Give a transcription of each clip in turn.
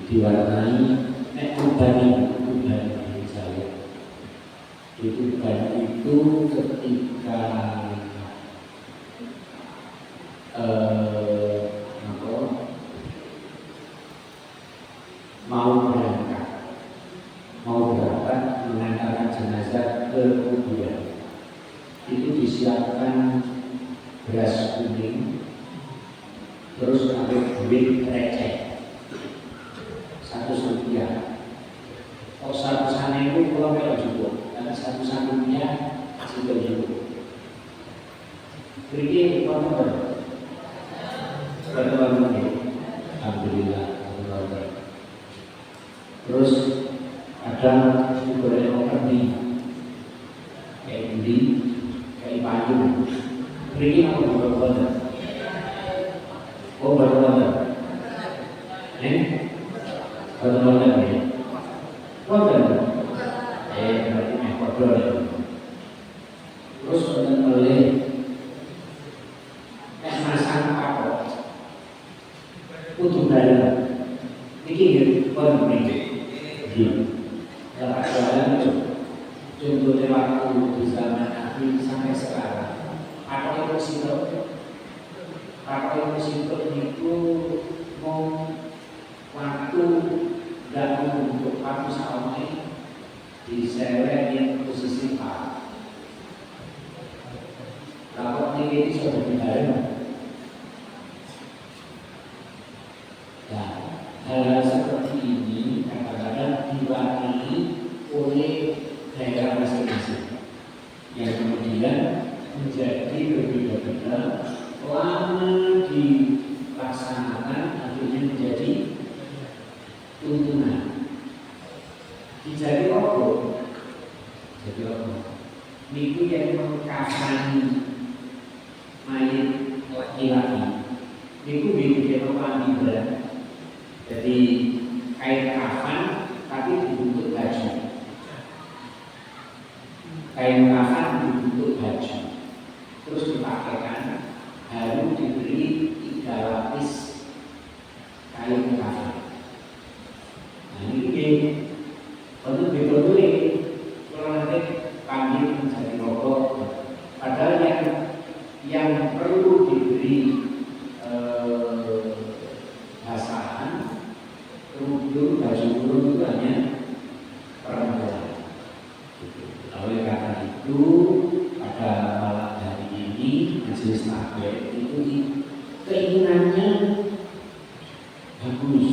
diwarnai uban saya. Uban itu ketika mau berangkat mengantarkan jenazah ke kuburan, itu disiapkan beras kuning, terus ambil duit receh 100 rupiah. Kalau 100-an itu kalau nggak cukup, karena 100 rupiah sudah cukup. Beri komentar, alhamdulillah. Terus ada goreng operni kayak budi, kayak payung. Beri apa komentar? Oh komentar, komentar ya. Komentar, berarti kotor ya. Terus komentar boleh. Untuk dalam ini kon ini kalau ada contohnya waktu di zaman Nabi sampai sekarang apa itu mau waktu dan untuk waktu sama di seret yang posisi A lalu ini sudah dibayar. Hal seperti ini kadang-kadang diwakili oleh daerah masing-masing yang kemudian menjadi berbeda-beda lama dilaksanakan akhirnya menjadi tuntunan. Jadi apa? Niku yang mengkafani mayat laki-laki. Niku bikin apa berat. Jadi kain kafan tapi dibentuk baju. Kain kafan dibentuk baju. Terus dipakaikan, baru diberi 3 lapis kain kafan. Nah ini untuk betul kalau nanti panggil menjadi rokok. Padahal yang perlu diberi basahan kerudung, baju kurung itu hanya perempuan. Oleh karena itu pada malam hari ini majelis taklim itu keinginannya bagus,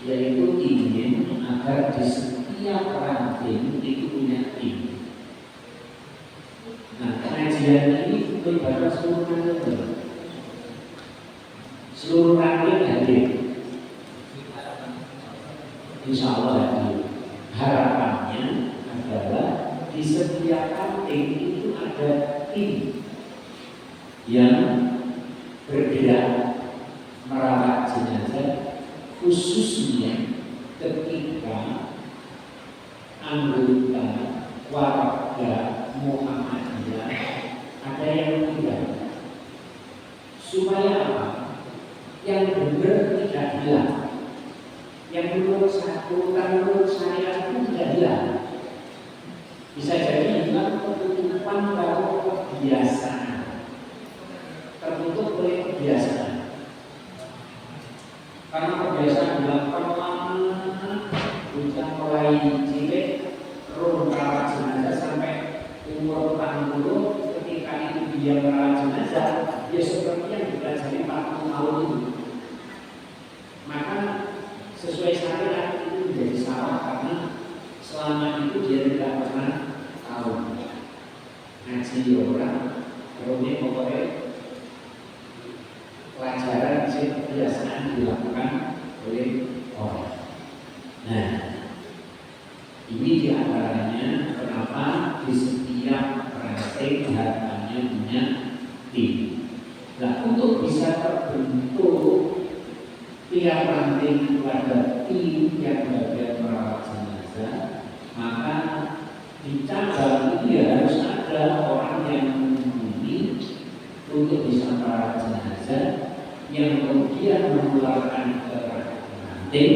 yaitu ingin agar di setiap ranting itu punya tim. Nah pengajian ini melibatkan seluruh ranting. Seluruh ranting hadir. Insya Allah hadir. Harapannya adalah di setiap ranting itu ada tim yang bergerak merawat jenazah, khususnya ketika anggota warga Muhammadiyah ada yang meninggal. Supaya apa? Yang benar tidak hilang, yang menurut saya itu tidak hilang. Bisa jadi hilang ketutupan kalau kebiasaan, tertutup oleh kebiasaan. Karena kebiasaan dilakukan lama, bukan mulai cilik, turun merawat jenazah sampai umur 40, ketika itu dia merawat jenazah, dia seperti yang dipelajari 40 tahun itu. Maka sesuai syariat itu menjadi salah karena selama itu dia tidak pernah tahu ngaji orang, kemudian pokoknya pelajaran kebiasaan dilakukan oleh orang. Nah, ini diantaranya kenapa di setiap ranting harapannya punya tim. Nah, untuk bisa terbentuk tiap ranting itu ada tim yang bagian merawat jenazah, maka di cabang itu ya harus ada orang yang mumpuni untuk bisa merawat jenazah yang kemudian mengeluarkan ke ranting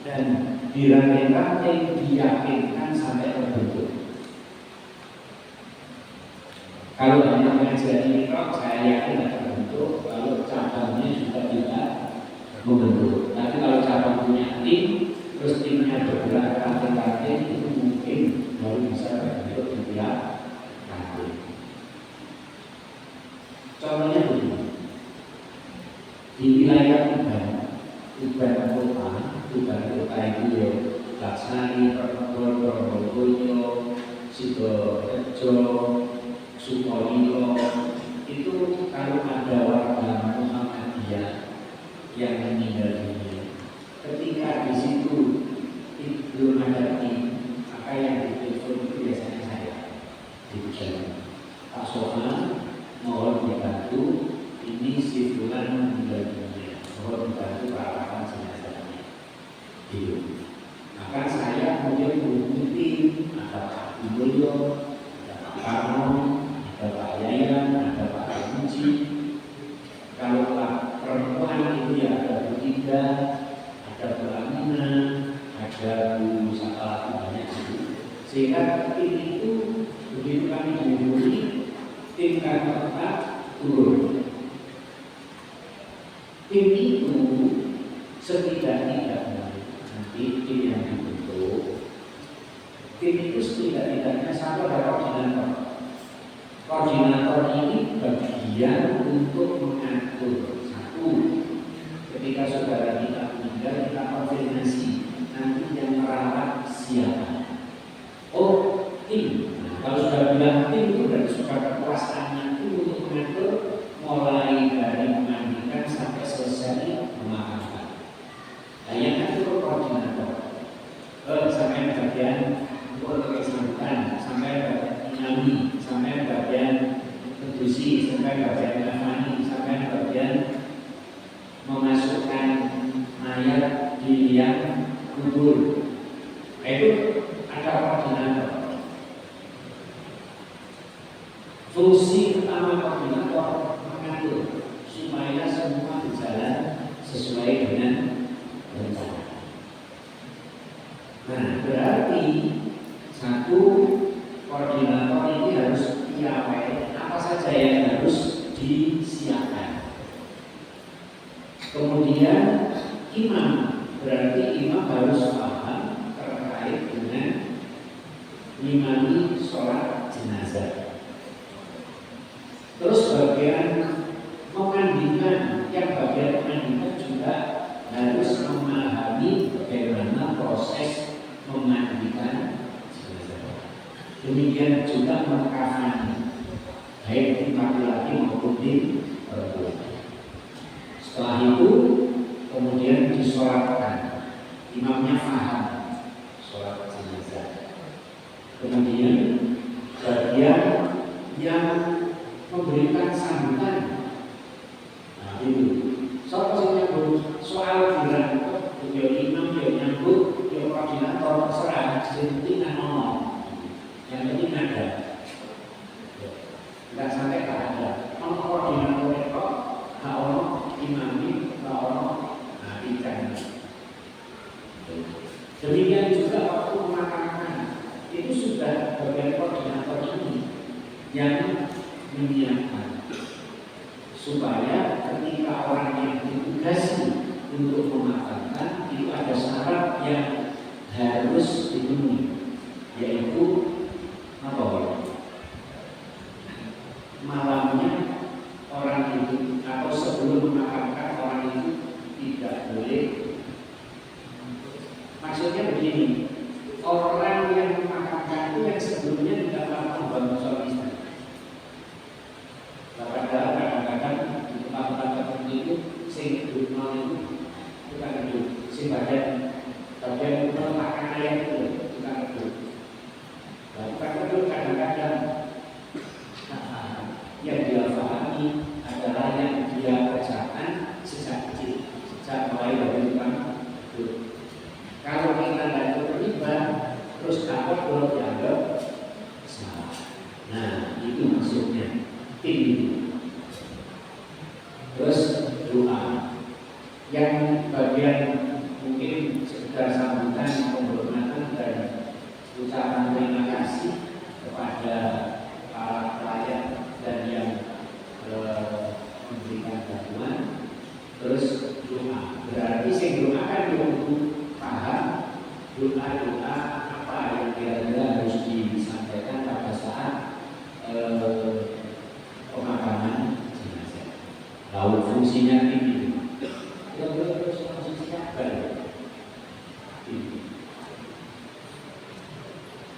dan di ranting-ranting diyakinkan sampai terbentuk. Kalau hanya mengajar mikrot, saya yakin tidak terbentuk. Kalau cabangnya juga tidak membentuk. Tapi kalau cabang punya tim, terus timnya bergerak ranting-ranting, itu mungkin baru bisa terbentuk di tiap ranting. Contohnya begini, di wilayah Tuban kota itu ya, Laksani, Perkebun, Probolinggo, Sidoarjo, Sukolilo, itu kalau ada warga Muhammadiyah yang meninggal dunia, ketika di situ belum ada tim, maka yang ditelepon itu biasanya saya di jalan. Pak Sohan, mohon dibantu, ini si Fulan meninggal dunia, mohon dibantu perawatan jenazahnya. Gitu. Maka saya kemudian menghubungi tim, ada Pak Mulyo, ada Pak Karno, ada Pak Yayan, ada Pak Kunci. Kalau perempuan itu ya ada Bu Ida, ada Bu Amina, ada Bu Saka, banyak sih. Sehingga tim itu begitu kami menghubungi, tim kantor turun. Tim itu setidak-tidaknya nanti tim yang dibentuk, tim itu setidak-tidaknya satu ada koordinator. Koordinator ini bagian untuk mengatur satu, ketika saudara kita meninggal kita konfirmasi nanti yang merawat siapa. Oh, tim. Nah, kalau sudah bilang tim itu berarti sudah kekuasaannya itu untuk mengatur mulai dari memandikan sampai selesai memakamkan. Nah, yang ngatur koordinator. Sampai bagian untuk kesambutan, sampai bagian nyami, sampai bagian produksi, sampai bagian nafani, sampai bagian memasukkan mayat di liang kubur. Nah, itu ada koordinator. Fungsi utama koordinator mengatur supaya semua berjalan sesuai dengan rencana. Nah, berarti satu, koordinator ini harus piawai apa saja yang harus disiapkan. Kemudian imam, berarti imam harus paham terkait dengan ngimami sholat jenazah. Terus bagian memandikan, yang bagian memandikan juga harus memahami bagaimana proses memandikan jenazah. Demikian juga mengkafani, baik di laki-laki maupun di perempuan. Setelah itu kemudian disolatkan, imamnya paham sholat jenazah. Kemudian bagian yang memberikan sambutan, nah itu soal bilang yo imam yo nyambut yo koordinator serah seperti ngomong, yang penting ada, nggak sampai tak ada. Kalau koordinator itu kalau imami kalau ikan. Demikian juga waktu memakamkan itu sudah bagian koordinator ini yang menyiapkan supaya ketika orang yang ditugasi untuk memakamkan itu ada syarat yang harus dipenuhi, yaitu apa? Malamnya orang itu atau sebelum memakamkan orang itu tidak boleh. Maksudnya begini, orang yang memakamkan itu yang sebelumnya tidak melakukan bangun sholat isya. Padahal kadang-kadang di tempat-tempat tertentu itu sing rumah itu bukan itu, sing bagian meletakkan ayat itu bukan itu. Bukan itu kadang-kadang yang dia pahami adalah yang dia kerjakan sejak kecil, sejak mulai dari tukang itu. Kalau kita tidak terlibat, terus dapat belum dianggap salah. Nah, itu maksudnya tim itu. Terus doa. mungkin sekedar sambutan penghormatan dan ucapan terima kasih kepada para pelayan dan yang memberikan bantuan. Terus doa, berarti saya doakan untuk paham doa-doa apa yang kira-kira harus disampaikan pada saat pemakaman jenazah. Lalu fungsinya ini terus fungsi apa?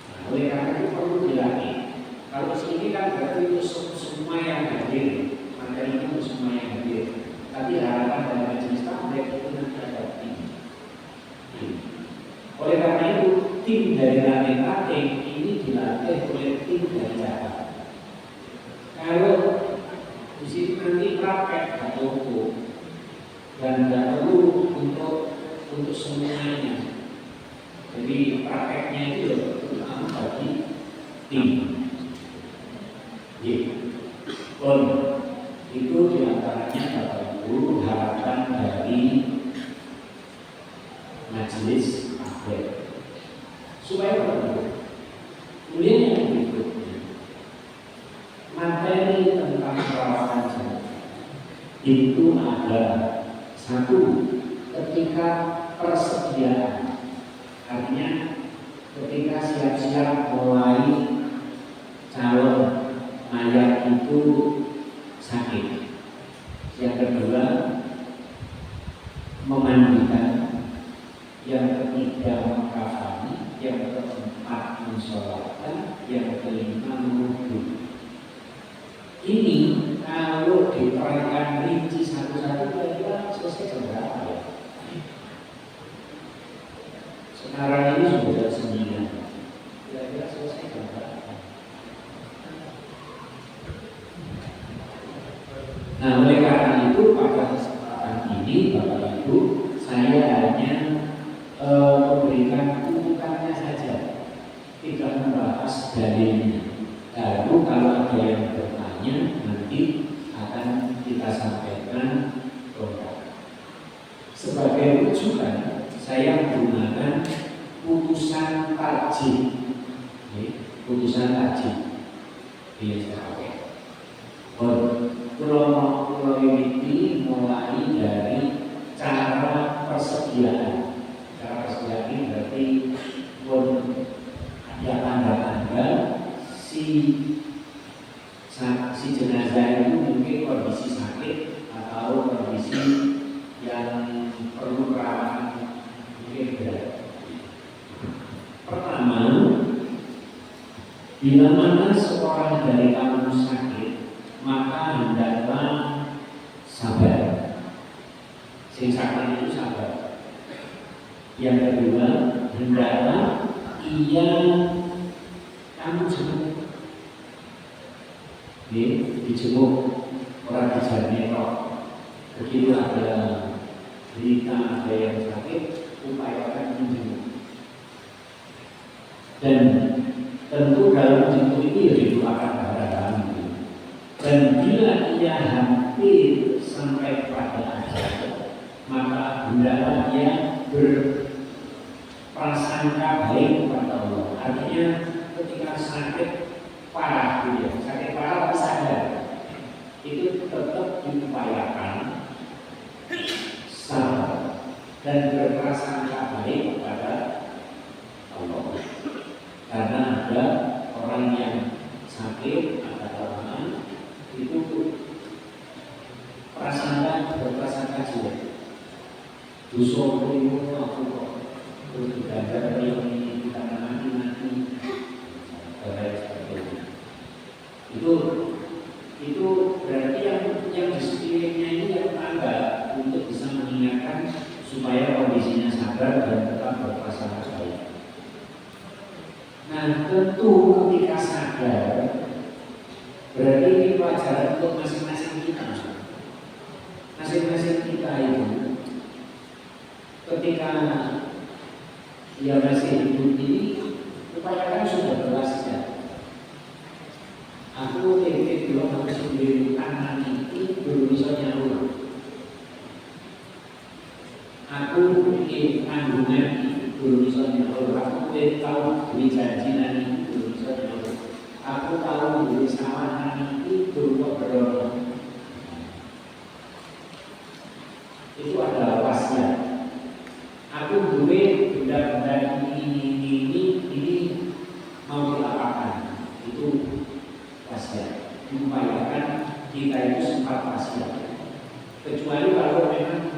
Nah, oleh karena itu perlu dilatih. Kalau sini kan berarti itu semua yang hadir, materi itu semua yang hadir. Tapi harapan dari majelis taklim itu nanti ada tim. Oleh karena itu tim dari latih ini dilatih oleh tim dari Jakarta. Kalau di sini nanti praktek atau dan tidak perlu untuk semuanya. Jadi prakteknya itu terutama bagi tim. Itu diantaranya Bapak Ibu harapan dari majelis taklim. Supaya apa? Kemudian yang berikutnya, materi tentang perawatan jenazah itu ada satu ketika persediaan, artinya ketika siap-siap mulai calon mayat itu sakit. Yang kedua memandikan, yang ketiga mengkafani, yang keempat mensolatkan, yang kelima menghubung. Ini kalau diperhatikan rinci satu-satu kira-kira selesai jam berapa ya? Sekarang ini sudah 9. Kira-kira selesai jam berapa? Nah, oleh karena itu pada kesempatan ini Bapak Ibu, saya hanya memberikan urutannya saja, tidak membahas dalilnya. Lalu kalau ada yang bertanya nanti akan kita sampaikan kontak. Sebagai rujukan saya menggunakan putusan tarjih, putusan tarjih. Ini saya pakai. Pulau ini mulai dari cara persediaan. Cara persediaan ini berarti ada tanda-tanda si jenazah itu mungkin kondisi sakit atau kondisi yang perlu perawatan mungkin berat. Pertama, bila mana seorang dari kamu sakit, maka hendaklah sabar. Sing sakit itu sabar. Yang kedua, hendaklah ia kamu jenguk. Dijenguk, orang dijamin kok. Begitu ada berita ada yang sakit, upayakan menjenguk. Dan tentu dalam menjenguk ini ya didoakan barang-barang. Dan bila ia hampir sampai pada akhir, maka hendaklah ia berprasangka baik kepada Allah. Artinya ketika sakit parah, sakit parah sadar, itu tetap diupayakan sabar dan berprasangka baik kepada Allah. Karena ada orang yang sakit, ada orang itu berprasangka jelek. Dusun itu aku kok terus digajar ini kita mati. Itu berarti yang di sekelilingnya ini yang tangga untuk bisa mengingatkan supaya kondisinya sadar dan tetap berprasangka baik. Nah, tentu ketika sadar berarti ini pelajaran untuk masing-masing kita. Masing-masing kita itu ketika dia masih hidup ini upayakan sudah berwasiat. Aku belum harus sendiri kanan itu belum bisa nyalur. aku ingin kandungan belum bisa nyaur, aku tahu beli janjinan itu belum bisa nyaur, aku tahu beli sawahan itu belum berdoa. Itu adalah wasiat. Aku duit benda-benda ini mau dilakukan. Itu wasiat. Diupayakan kita itu sempat wasiat. Kecuali kalau memang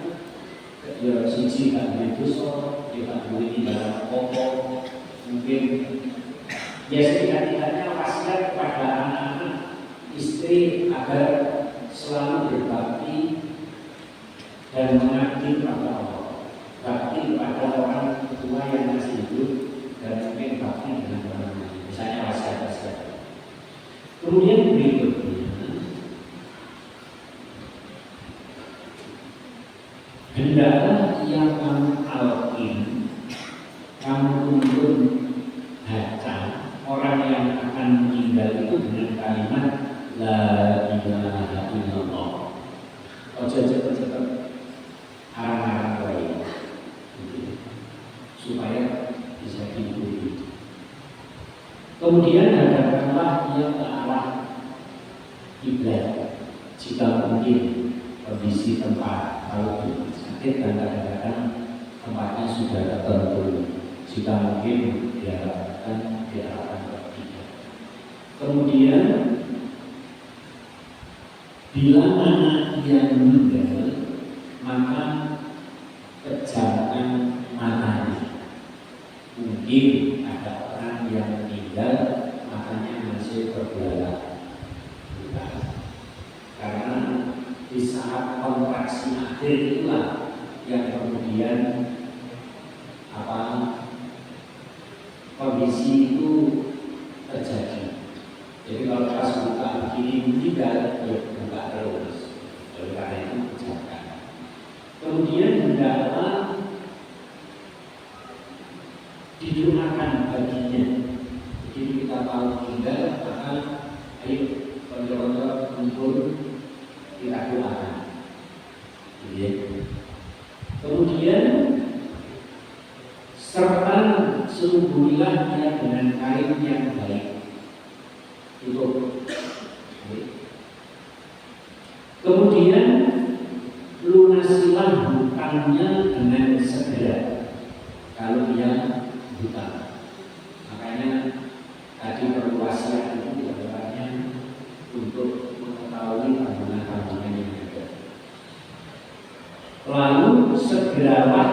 ya siji tak dosa, ya tak duit di dalam pokok, mungkin ya setidak-tidaknya wasiat kepada anak-anak, istri agar selalu berbakti dan mengabdi kepada Allah, bakti kepada orang tua yang masih hidup dan mungkin bakti dengan orang lain, misalnya wasiat-wasiat. Kemudian berikutnya, hendaklah yang kamu alqin, kamu tuntun baca orang yang akan meninggal itu dengan kalimat la ilaha illallah. Ojo cepet-cepet arang-arang baik, supaya bisa diikuti. Kemudian hadapkanlah ia ke arah kiblat jika mungkin kondisi tempat, kalau sakit dan kadang-kadang tempatnya sudah tertentu, jika mungkin diharapkan ke kiblat. Kemudian bila mana ia meninggal, maka pejamkan matanya. Mungkin ada orang yang meninggal matanya masih terbelalak, karena di saat kontraksi akhir itulah yang kemudian kondisi itu terjadi. Jadi kalau pas buka begini meninggal, ya buka terus. Oleh karena itu pejamkan. Kemudian hendaklah didoakan baginya. Jadi kita tahu meninggal, maka ayo konco-konco kumpul kita doakan. Kemudian serta seluburilah dia dengan kain yang baik. Tutup. Kemudian lunasilah hutangnya dengan segera kalau dia hutang. Makanya tadi perlu wasiat itu diantaranya untuk mengetahui tanggungan-tanggungan yang ada. Lalu segeralah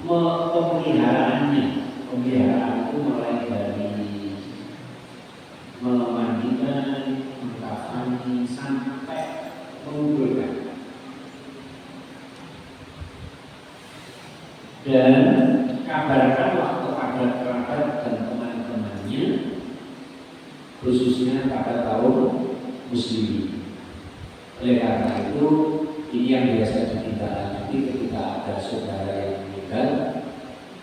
pemeliharaannya. Pemeliharaan itu mulai dari memandikan, mengkafani sampai menguburkan. Dan kabarkanlah kepada kerabat dan teman-temannya, khususnya pada kaum muslimin. Oleh karena itu, ini yang biasa ditindaklanjuti ketika ada saudara yang meninggal,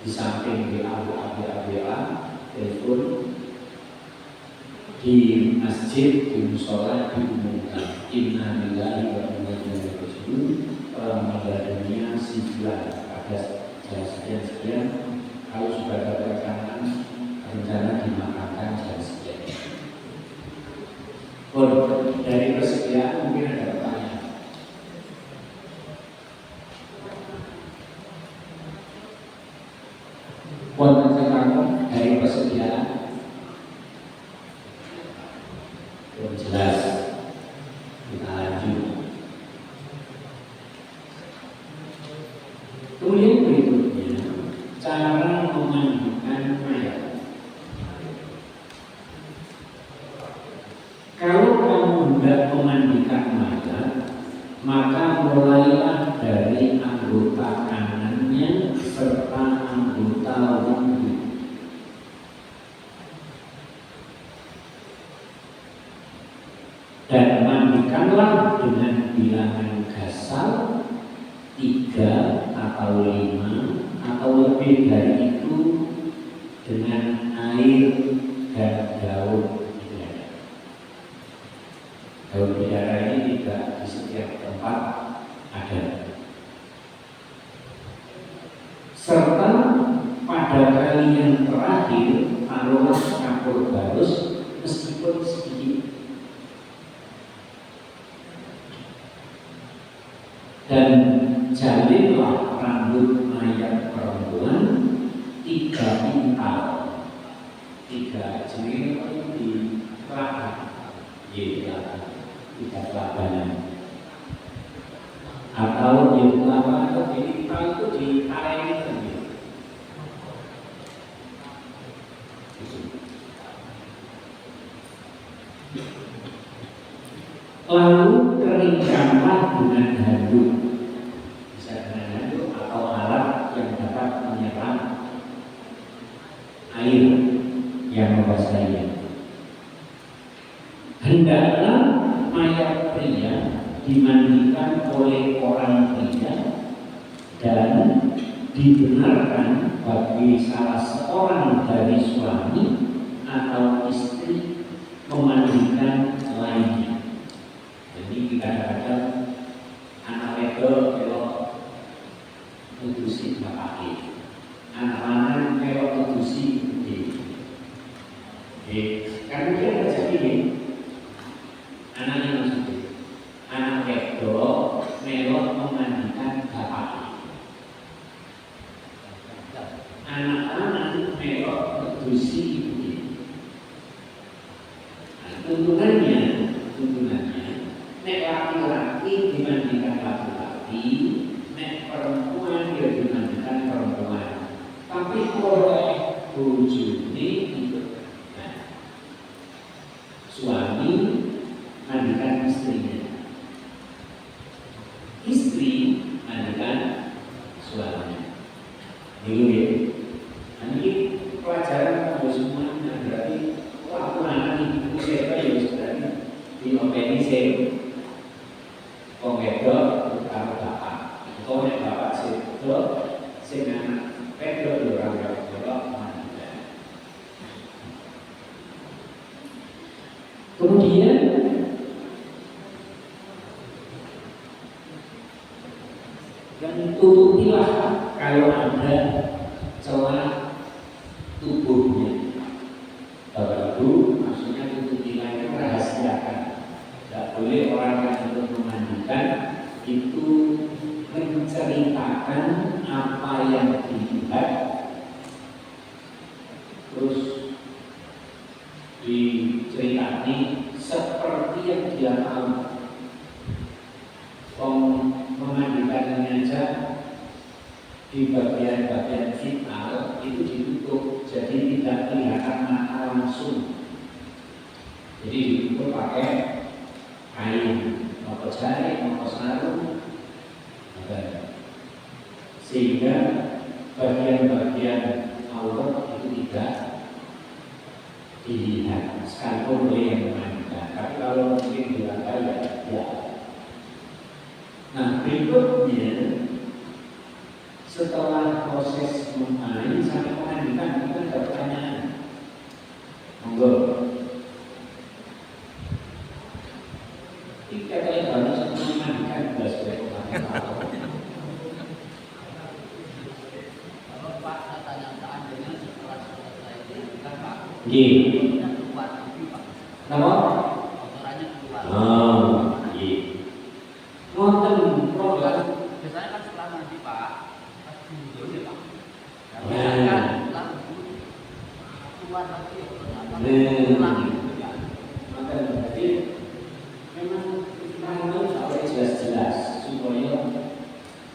di samping di WA, telepon, di masjid, di musola diumumkan inna lillahi wa inna ilaihi raji'un, meninggal dunia si fulan pada jam sekian, kalau sudah ada perencanaan rencana dimakamkan jam sekian. Dari persediaan mungkin ada pertanyaan. Dari persediaan belum jelas, kita lanjut. Kemudian berikutnya, cara memandikan mayat. Kalau kamu hendak memandikan mayat, maka mulailah dari anggota kanannya serta anggota wudhu. Dan mandikanlah dengan bilangan gasal 3 atau 5 atau lebih dari itu dengan air dan daun bidara. Daun bidara ini tidak di setiap tempat ada. serta pada kali yang terakhir taruhlah kapur barus meskipun sedikit, dan jalinlah rambut mayat perempuan 3 pintal, 3 jenis di kelapa, ya 3 kelapanan, atau di kelapa atau di pintal itu ditarik gitu. Lalu keringkanlah dengan handuk, bisa dengan handuk atau alat yang dapat menyerap air yang membasahinya. Hendaklah mayat pria dimandikan oleh orang pria dan dibenarkan bagi salah seorang dari suami atau istri memandikan lainnya. Jadi kadang-kadang anak wedok melok nudusi bapake, anak lanang melok nudusi ibuke. Karena dia terjadi ini, anaknya maksudnya, anak wedok melok memandikan bapake, anak lanang melok nudusi ibuke. Tuntunannya nek laki-laki dimandikan laki-laki, nek perempuan dia dimandikan perempuan. Tapi oleh bojone itu, suami mandikan istrinya, istri mandikan suaminya. Ini ya. Ini pelajaran untuk semuanya, berarti waktu anak ibu siapa ya berarti di organisasi wedok karo bapak, atau nek bapak wedok sing anak wedok yo ora wedok mandikan. Kemudian yang tutuplah kalau ada celah tubuhnya. Bapak Ibu, maksudnya tutupilah itu rahasiakan. Tidak boleh orang yang untuk memandikan itu menceritakan apa yang dilihat, terus diceritani seperti yang dia tahu. Memandikannya aja di bagian-bagian vital itu ditutup, jadi tidak kelihatan mata langsung. Jadi ditutup pakai kain, mau jari, mau sarung, sehingga bagian-bagian aurat itu tidak dilihat, sekalipun boleh yang memandikan. Tapi kalau mungkin dilakukan ya. Nah berikutnya, setelah proses memahami sampai memandikan, kita ada pertanyaan. Monggo. Jika kalian harus memandikan juga sudah kemarin. Kalau Pak tanya seandainya setelah selesai ini kan Pak, keluar nanti Pak. Nama? Kotorannya keluar. Oh, iya. Nonton program. Biasanya kan setelah nanti Pak, pas dulu ya Pak. Ya. Kan keluar lagi ya. Ulang gitu ya. Maka berarti memang kita harus sampai jelas-jelas supaya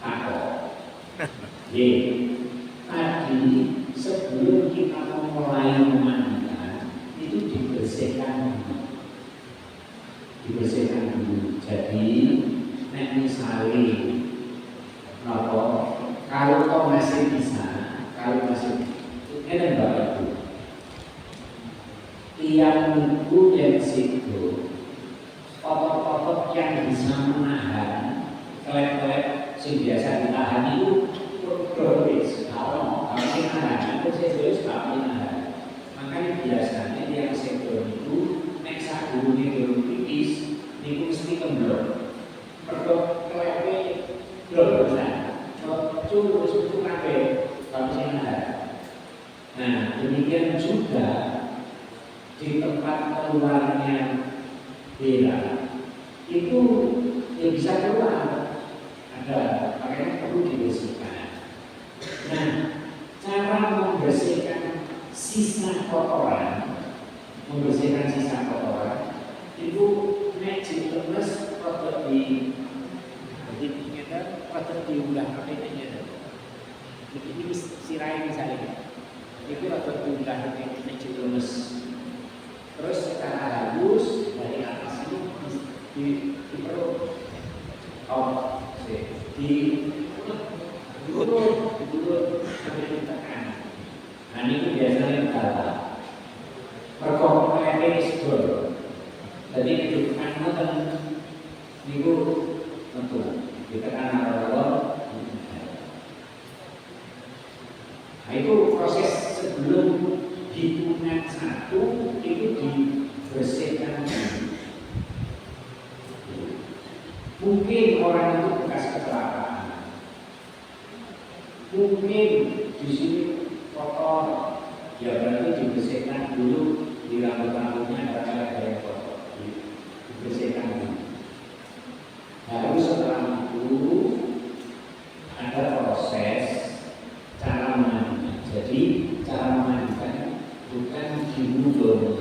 takut. Jadi tadi sebelum kita memulai memandikan itu dibersihkan dulu. Jadi nek misalnya kalau kau masih bisa, ini Bapak Ibu, yang itu yang situ otot-otot yang bisa menahan kelep-kelep yang biasa ditahan itu berbeda. Kalau menahan itu serius nggak menahan. Makanya biasanya yang sektor itu nek sabunnya belum tipis, itu mesti kendor. Perlu kelepnya belum besar. Curus itu kafe. Nah, demikian juga di tempat keluarnya Bella itu ya bisa keluar, ada, makanya perlu dibersihkan. Nah, cara membersihkan sisa kotoran, itu magic lemes produk di produk diulah apa ini ini sirai misalnya itu produk diulah magic lemes. Terus secara halus dari atas itu di perut, diulur sampai ditekan. Nah ini biasanya kata perkong episode. Jadi ditekan dan minggu tentu ditekan awal. Nah itu proses sebelum hitungan 1 itu dibersihkan. Mungkin orang itu bekas kecelakaan, mungkin di sini kotor, ya berarti dibersihkan dulu di rambut-rambutnya ada yang kotor, dibersihkan dulu. Lalu setelah itu ada proses cara memandikan. Jadi cara memandikan bukan diwudhu,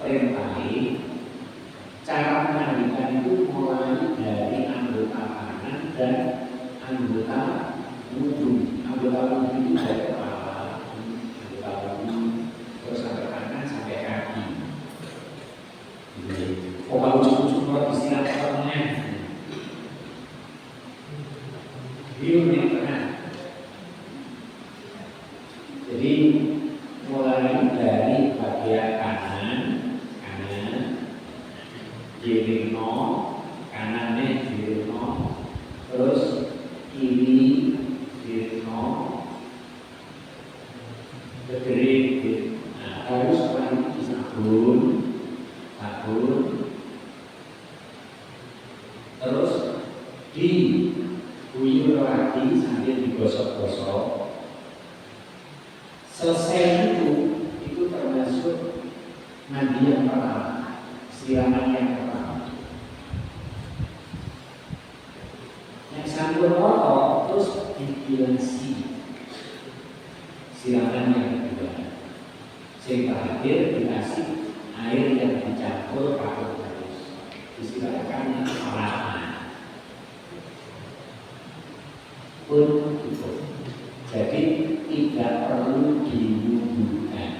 perintah. Cara memandikan itu mulai dari anggota kanan dan anggota wudhu. Anggota wudhu itu dari kepala, anggota wudhu terus sampai kanan sampai kaki. Kalau ujung-ujung kalau istilah pertama, biru yang tengah. Jadi mulai dari bagian kanan, kiri kanannya kiri terus kiri kiri ke kiri. Nah, harus mandi sabun, terus diguyur lagi sambil digosok-gosok. Selesai itu termasuk mandi yang pertama, siraman yang pertama. Yang sambung kotor terus dibilasi, siraman yang kedua. Yang terakhir dikasih air yang dicampur halus, disilakan merata pun cukup. Jadi tidak perlu diwudhukan.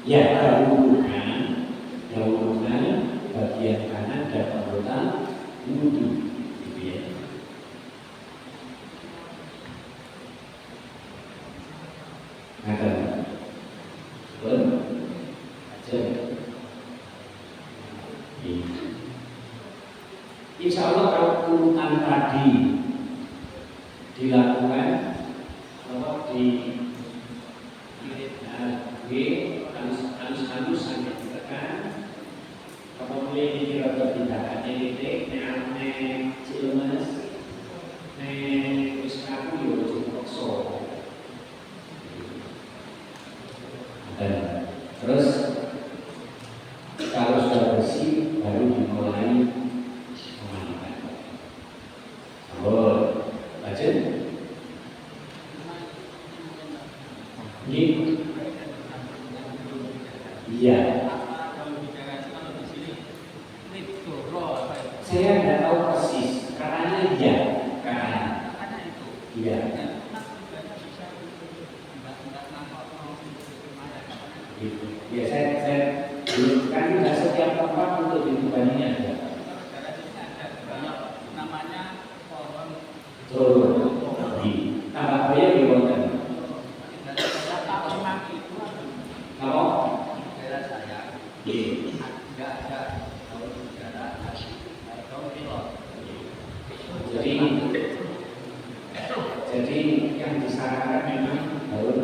Ya, dahulukan bagian kanan dan anggota wudhu, gitu ya. Ada, insya Allah kalau urutan tadi dilakukan, kalau halus sampai ditekan, kemudian dikira tidak titik, cilemes, wis kaku yo dipaksa. Terus kalau sudah bersih baru dimulai memandikan. Baca. Iya. Saya tidak tahu persis. Katanya iya. Iya. Ya saya kan tidak setiap tempat untuk dibandingnya ada. Namanya pohon. Tambah bayar di bawah. Kalau daerah saya nggak ada daun udara atau pilot. Jadi yang disarankan memang daun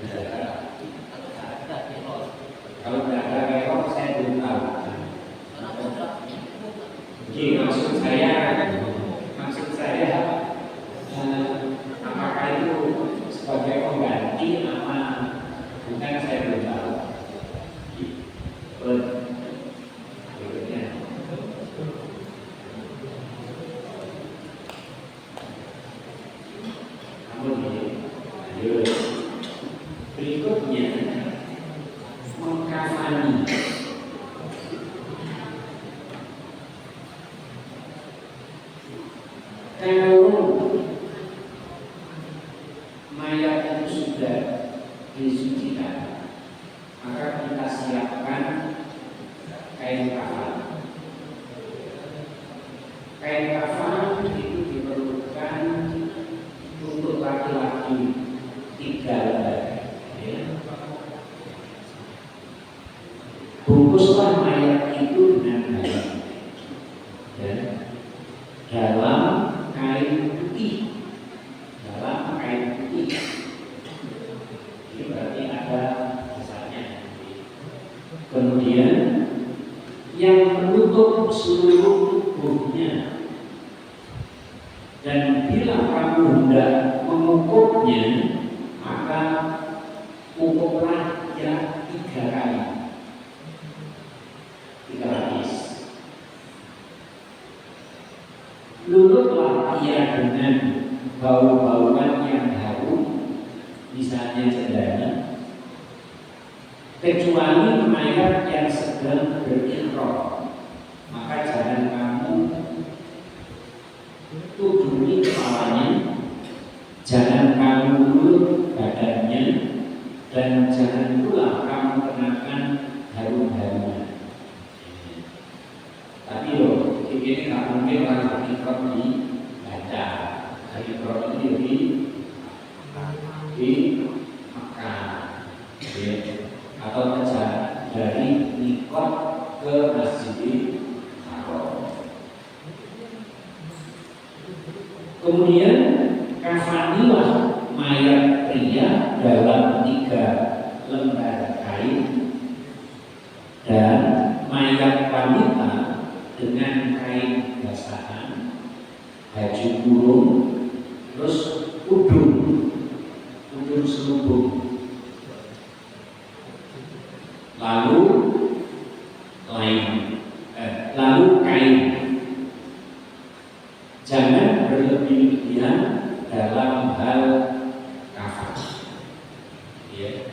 udara. Kalau tidak ada pilot saya belum tahu. Jadi maksud saya Kalau mayat itu sudah disucikan, maka kita siapkan kain kafan. Kain kafan itu diperlukan untuk laki-laki 3 lembar. Ya. Bungkuslah mayat itu dengan baik, ya, dalam kain putih, ini berarti ada dasarnya. Kemudian yang menutup seluruh tubuhnya, dan bila kamu hendak mengukurnya, maka ukurlah ya 3 kali, 3 lapis. Lulutlah ia dengan bau-bauan yang harum, misalnya cendana, kecuali mayat yang sedang berikhram, maka jangan kamu tudungi kepalanya, jangan kamu mulut badannya, dan jangan pula kamu kenakan harum-haruman. Tapi loh, ini tak mungkin orang berikhram dibaca. Berikhram ini di Makkah, ya, atau dari Mikot ke Masjidil Haram. Kemudian kafanilah mayat pria dalam 3 lembar kain, dan mayat wanita dengan kain basahan, baju kurung, terus udun selubung, lalu kain. Jangan berlebihan dalam hal kafan, ya.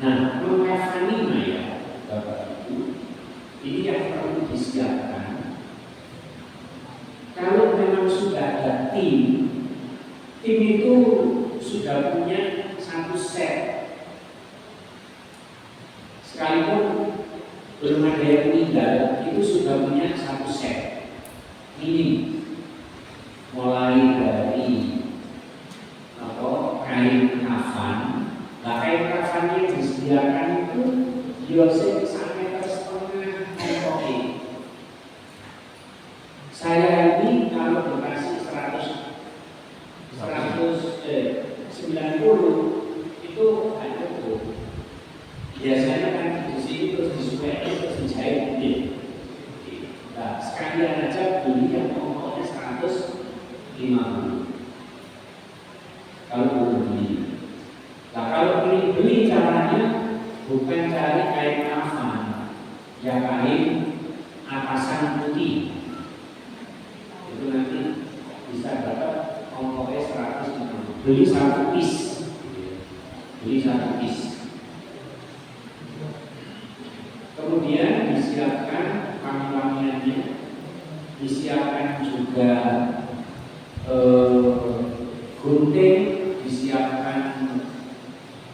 Nah, mengkafani mayat, Bapak Ibu, ini yang perlu disiapkan. Kalau memang sudah ada tim itu sudah punya 1 set. Sekalipun belum ada yang meninggal, itu sudah punya 1 set minim, mulai dari kain kafan. Nah, kain kafan yang disediakan itu biasanya sampai setengah kopi. Saya ini kalau dikasih 90 itu ada tuh. Biasanya kan di sini terus disukai terus dijahit gitu. Nah, sekalian aja beli yang pokoknya 150. Kalau belum beli. Nah, kalau beli caranya bukan cari kain kafan, ya kain atasan putih. Itu nanti bisa dapat ongkosnya 150. Beli 1 piece. Kemudian disiapkan wangi-wangiannya, disiapkan juga gunting, disiapkan.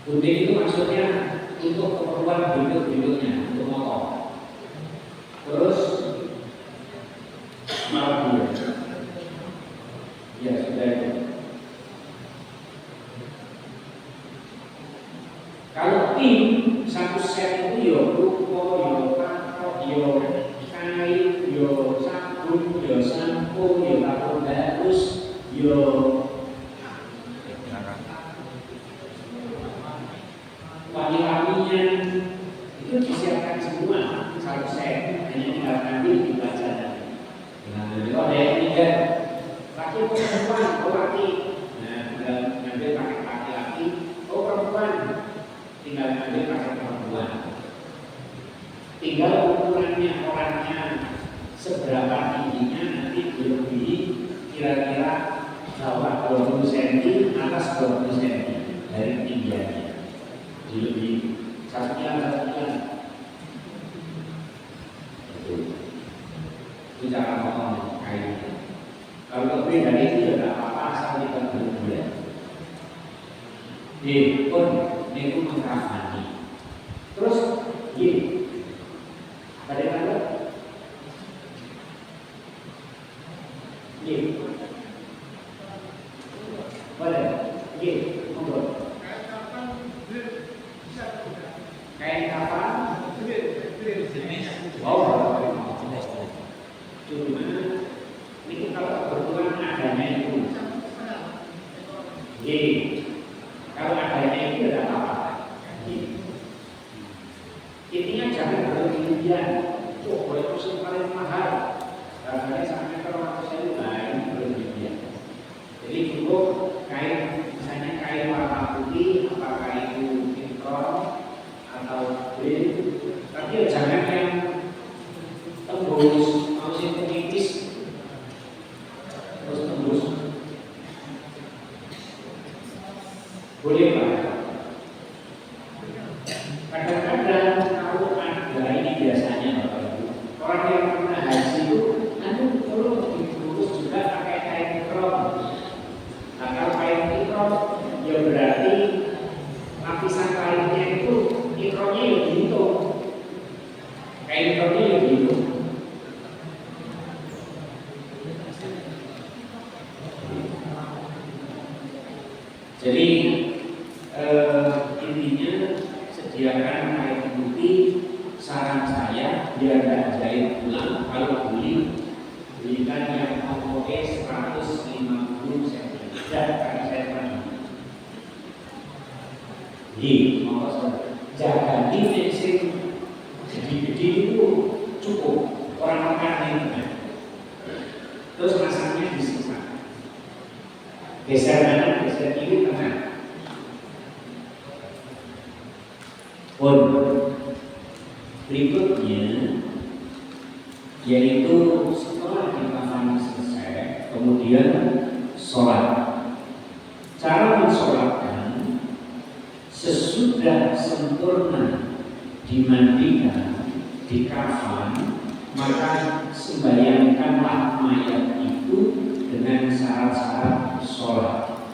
Gunting itu maksudnya untuk keperluan bibit-bibitnya, untuk motor. Terus marabur, ya sudah itu. Kalau tim 1 set itu yo ruko, yo patok, yo kain, yo sabun, yo sampo, yo kapur halus, yo wangi-wangian, itu disiapkan semua 1 set. Hanya tinggal nanti dibaca. Nah, kalau ada yang meninggal, laki perempuan, laki, nah tinggal ngambil pakai laki-laki, perempuan, tinggal ngambil pakai perempuan. Tinggal ukurannya orangnya seberapa tingginya nanti dilebihi kira-kira bawah 20 cm, atas 20 cm dari tinggiannya. Dilebihi 1 kilogram. Itu cara potong kainnya. Kalau lebih dari itu ya tidak apa-apa asal kita berbulan. Pun itu mengkafani. Terus ada kata boleh monggo. Kain kafan cuma ini kalau kebetulan adanya itu kalau adanya itu tidak apa-apa. Intinya jangan berlebihan. Boleh musim paling mahal harganya sampai ke 100.000 lain berlebihan. Jadi cukup kain, misalnya kain warna putih, apakah itu impor atau green, tapi jangan yang tembus, mau sih menipis terus tembus. Boleh Pak? Kadang-kadang kalau ada ini biasanya Bapak Ibu, orang yang pernah haji itu nanti perlu dibungkus juga pakai kain ikram. Nah kalau kain ikram ya berarti lapisan kainnya itu ikramnya ya dihitung, kain ikramnya ya dihitung. Jadi intinya sediakan kain putih. Saran saya biar tidak jahit ulang, kalau belikan yang ongkosnya 150 cm. Karena saya pernah. Jaga di mesin gede-gede itu cukup orang makan ini. Terus masaknya disisa. Geser kanan, geser kiri, tengah. Berikutnya yaitu setelah dikafani selesai, kemudian sholat. Cara mensolatkan sesudah sempurna dimandikan, dikafan, maka sembahyangkanlah mayat itu dengan syarat-syarat sholat.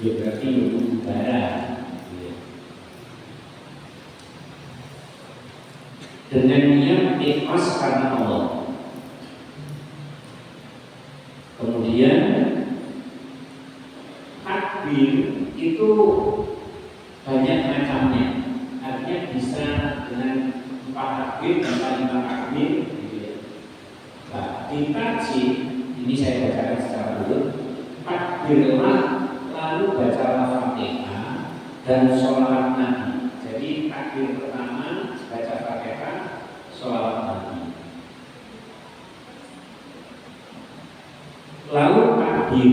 Ya berarti berwudu darah. Dengan niat ikhlas karena Allah. Kemudian takbir itu banyak macamnya. Artinya bisa dengan 4 takbir, bisa 5 takbir. Nah, dikaji ini saya bacakan secara dulu. Takbirlah lalu bacalah Fatihah dan sholawat Nabi. Jadi takbir pertama baca Fatihah, sholawat Nabi. Lalu takbir,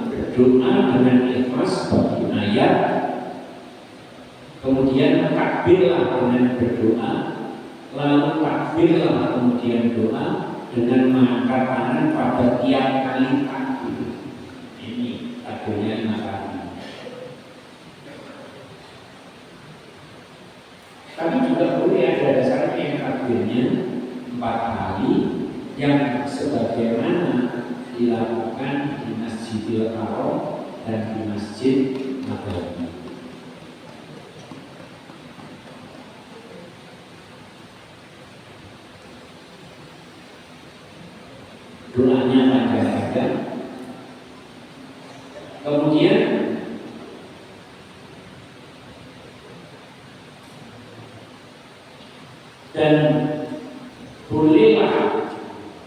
berdoa dengan ikhlas bagi ayat. Kemudian takbirlah dengan berdoa. Lalu takbirlah kemudian doa dengan mengangkat tangan pada tiap kali takbir. Ini takbirnya 5 kali. Tapi juga boleh ada dasarnya yang takbirnya 4 kali, yang sebagaimana dilakukan di Masjidil Haram dan di Masjid Nabawi. Doanya panjang-panjang. Kemudian dan bolehlah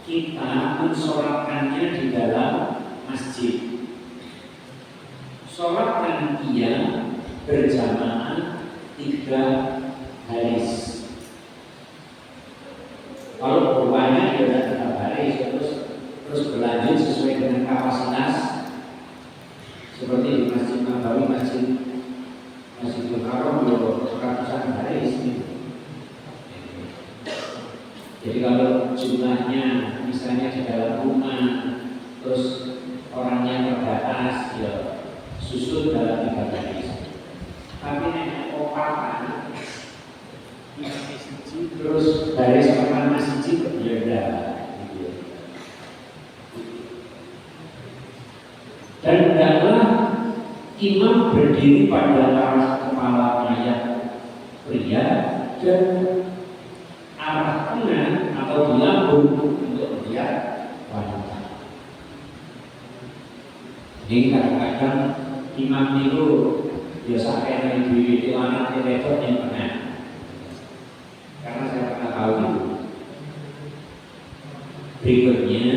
kita mensolatkannya di dalam masjid. Sholat panitia berjamaah 3 baris. Kalau berbanyak ya 3 baris, terus berlanjut sesuai dengan kapasitas. Seperti di Masjid Nabawi, Masjidil Haram ratusan baris. Jadi kalau jumlahnya misalnya di dalam rumah, terus orangnya terbatas, ya susun dalam 3 baris. Tapi nek opatan terus baris pertama siji berbeda gitu. Dan hendaklah imam berdiri pada arah kepala mayat pria dan arah tengah atau di lambung untuk melihat wanita. Jadi kadang-kadang imam itu biasa kayak di anak telepon yang pernah, karena saya pernah tahu itu. Berikutnya,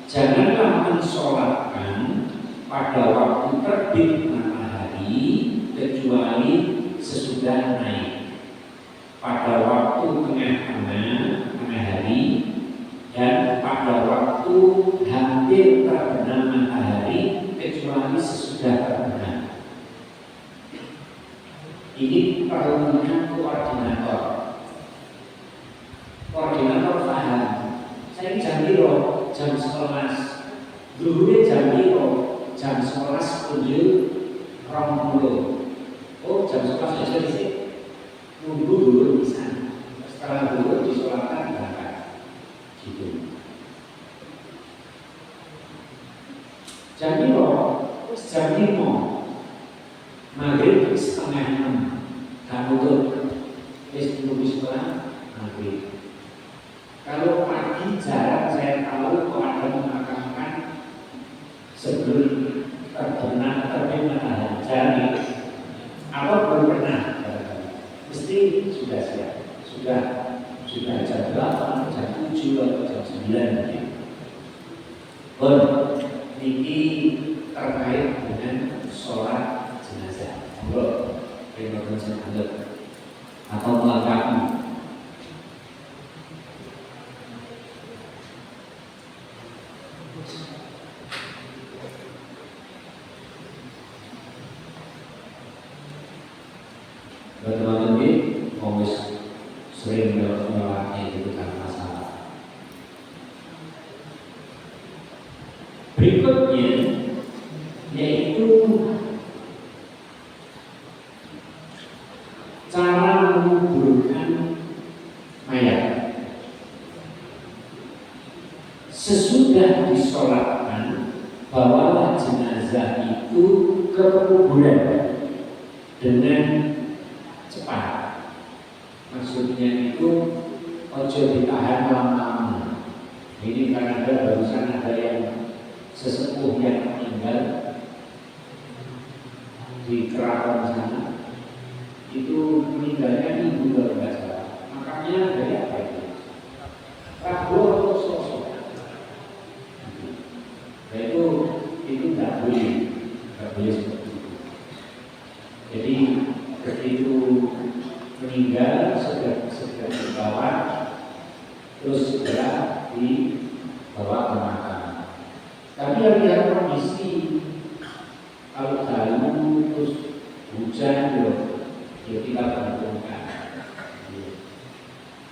janganlah mensolatkan pada waktu terbit matahari kecuali sesudah naik, pada waktu tengah hari, dan pada waktu hampir terbenam matahari kecuali sesudah terbenam. Ini perlunya koordinator. Koordinator paham. Saya jam biro jam 11, dulu jam biro jam 11 Oh, jam 11 aja di sini. Nunggu dulu di sana. Setelah dulu disolatkan berangkat. Gitu. Jam 5 maghrib setengah 6 kamu tuh nunggu sekolah maghrib. Kalau pagi jarang saya tahu kok ada memakamkan sebelum terbit matahari, jarang. Atau belum pernah, mesti sudah siap, sudah jam 8, jam 7 atau jam 9 gitu. Ini terkait dengan sholat jenazah, atau melengkapi. Teman-teman ini sering melewati itu kan masalah. Berikutnya yaitu cara menguburkan mayat. Sesudah disolatkan, bawalah jenazah itu ke kuburan dengan cepat. Maksudnya itu ojo ditahan lama-lama. Ini karena barusan ada yang sesepuh yang meninggal di keraton sana, itu meninggalnya minggu baru nggak salah. Makanya dari apa itu? Rabu atau Selasa. Nah itu nggak boleh seperti itu. Jadi begitu meninggal segera dibawa, terus segera dibawa ke makam. Tapi yang lihat kondisi, kalau dalu terus hujan ya kita bantukan.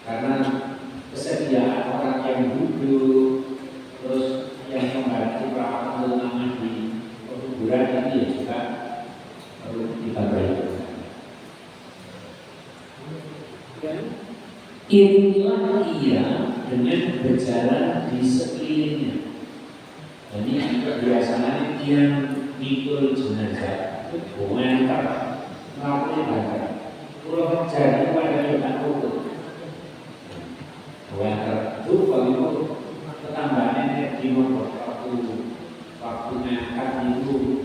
Karena kesediaan orang yang duduk, terus yang membantu perawatan di kuburan ini ya juga perlu kita perhatikan. Inilah ia dengan berjalan di sekelilingnya. Ini biasanya yang mikul jenazah mengantar melakukan bakar. Kalau terjadi pada kita utuh, mengantar itu kalau ketambahannya di motor waktu ngangkat itu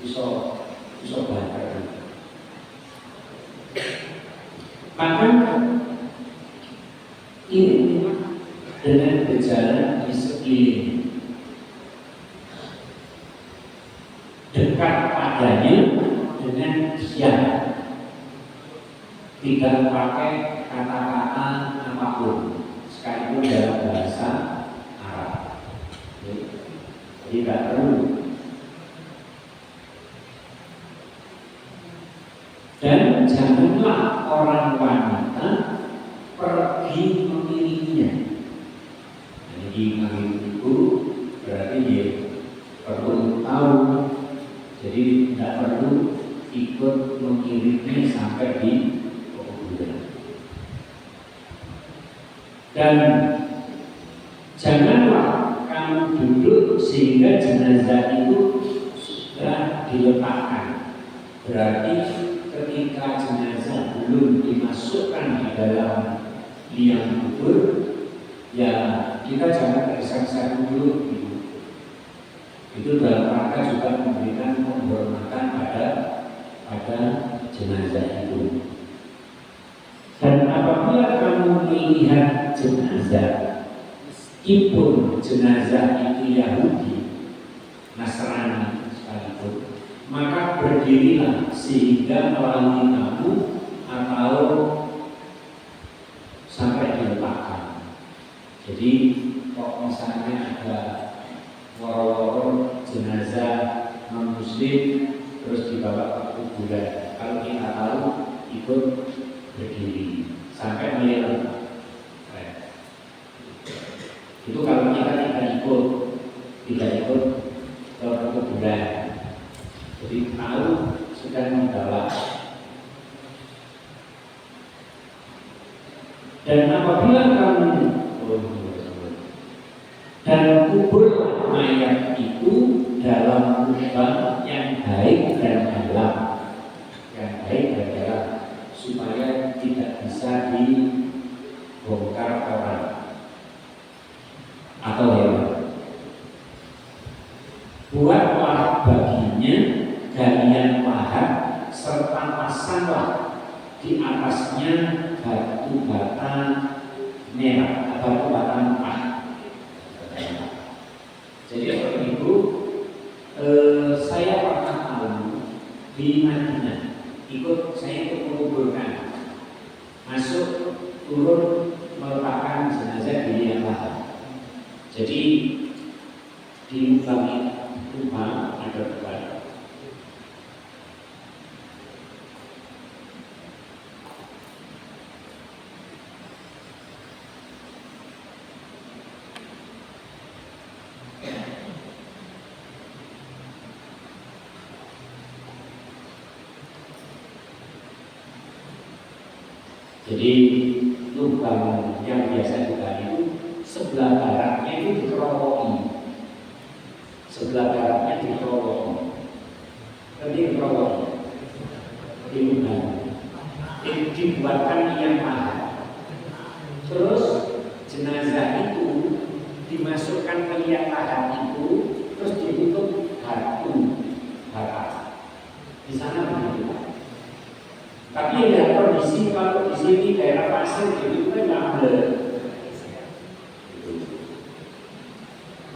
bisa bakar. Maka ini dengan berjalan di sekeliling, dekat padanya dengan diam, tidak pakai kata-kata apapun, sekalipun dalam bahasa Arab. Jadi tidak perlu. Dan janganlah orang wanita pergi memilihnya. Jadi mengirim itu berarti dia perlu tahu. Jadi tidak perlu ikut mengirimnya sampai di kuburan. Dan janganlah kamu duduk sehingga jenazah itu sudah diletakkan. Berarti ketika jenazah belum dimasukkan di dalam liang kubur, ya kita jangan tergesa-gesa dulu. Itu dalam rangka juga memberikan penghormatan pada jenazah itu. Dan apabila kamu melihat jenazah, meskipun jenazah itu Yahudi, Nasrani sekalipun, maka berdirilah sehingga melalui kamu atau sampai diletakkan. Jadi kok misalnya ada woro-woro jenazah non-muslim terus dibawa ke kuburan, kalau kita tahu ikut berdiri sampai melihat. Itu kalau kita tidak ikut ke kuburan, jadi tahu sudah membawa. Dan apabila kamu dan kuburlah mayat itu dalam lubang yang baik dan dalam, supaya tidak bisa dibongkar orang atau hewan. Buatlah baginya galian lahat serta pasanglah di atasnya batu bata merah atau batu bata empah. Jadi seperti itu, saya pernah tahu di Madinah, saya ikut menguburkan, masuk turun meletakkan jenazah di liang lahat. Jadi di lubang ada depan. Jadi lubang yang biasa digali itu sebelah baratnya itu dikerowoki, nanti dikerowoki di lubang, dibuatkan liang lahat. Terus jenazah itu dimasukkan ke liang lahat itu, terus ditutup batu bata. Di sana begitu. Tapi ada kondisi kalau di sini daerah pasir itu kan nggak.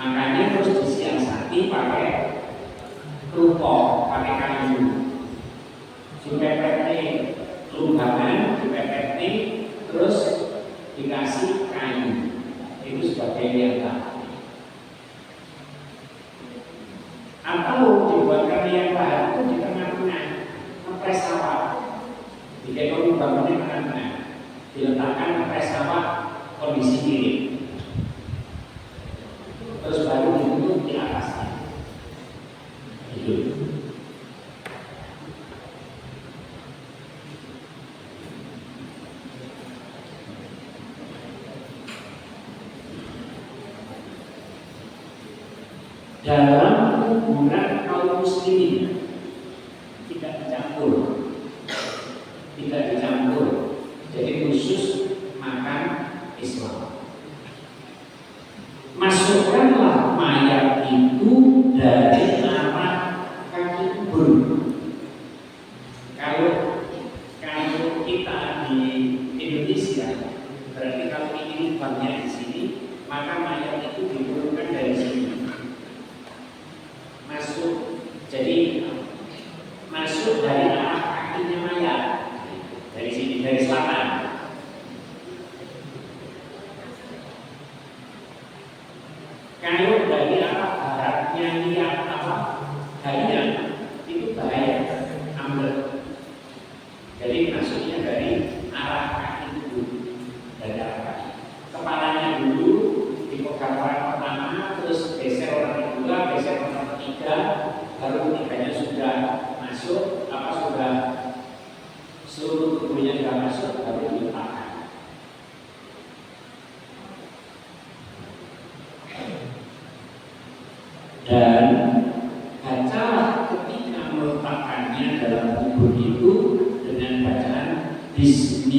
Makanya terus disiasati pakai rupok, pakai kayu, dipepet lubangan, dipepet terus dikasih kayu. Itu sebagai liang lahat. Atau dibuatkan liang lahat itu di tengah-tengah, ngepres sawah. Jika kamu bangunnya tengah-tengah, diletakkan ngepres sawah kondisi kiri. Terus baru ditutup di atasnya. Itu. Dalam kuburan kaum muslimin tidak dicampur. Jadi khusus makan Islam. Masukkanlah mayat itu dari arah kaki kubur. Kalau kita di Indonesia, berarti kalau ini lubangnya di sini, maka mayat itu diturunkan dari sini. Jadi masuk dari arah kakinya mayat, dari sini, dari selatan. Kalau dari arah baratnya lihat galian itu bahaya, ambil. Jadi masuknya dari arah kaki dulu, dari arah kaki. Kepalanya dulu dipegang orang pertama, terus geser orang kedua, geser orang ketiga, baru ketiganya sudah masuk, sudah